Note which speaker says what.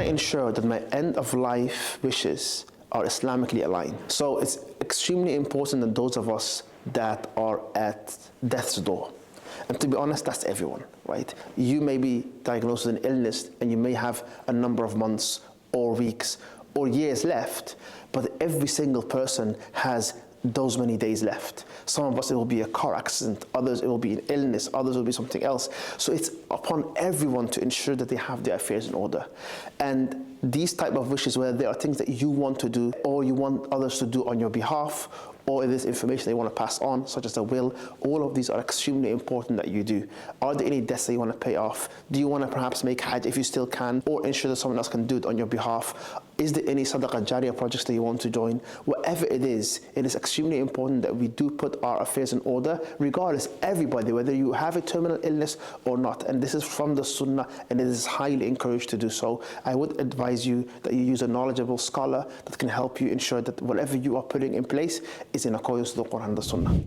Speaker 1: ensure that my end of life wishes are Islamically aligned. So it's extremely important that those of us that are at death's door, and to be honest, that's everyone, right? You may be diagnosed with an illness and you may have a number of months or weeks or years left, but every single person has those many days left. Some of us, it will be a car accident, others it will be an illness, others will be something else. So it's upon everyone to ensure that they have their affairs in order. And these type of wishes, whether there are things that you want to do or you want others to do on your behalf, or if there's information they want to pass on, such as a will, all of these are extremely important that you do. Are there any debts that you want to pay off? Do you want to perhaps make Hajj if you still can, or ensure that someone else can do it on your behalf? Is there any Sadaqah Jariyah projects that you want to join? Whatever it is extremely important that we do put our affairs in order, regardless, everybody, whether you have a terminal illness or not. And this is from the Sunnah, and it is highly encouraged to do so. I would advise you that you use a knowledgeable scholar that can help you ensure that whatever you are putting in place is in accordance with the Quran and the Sunnah.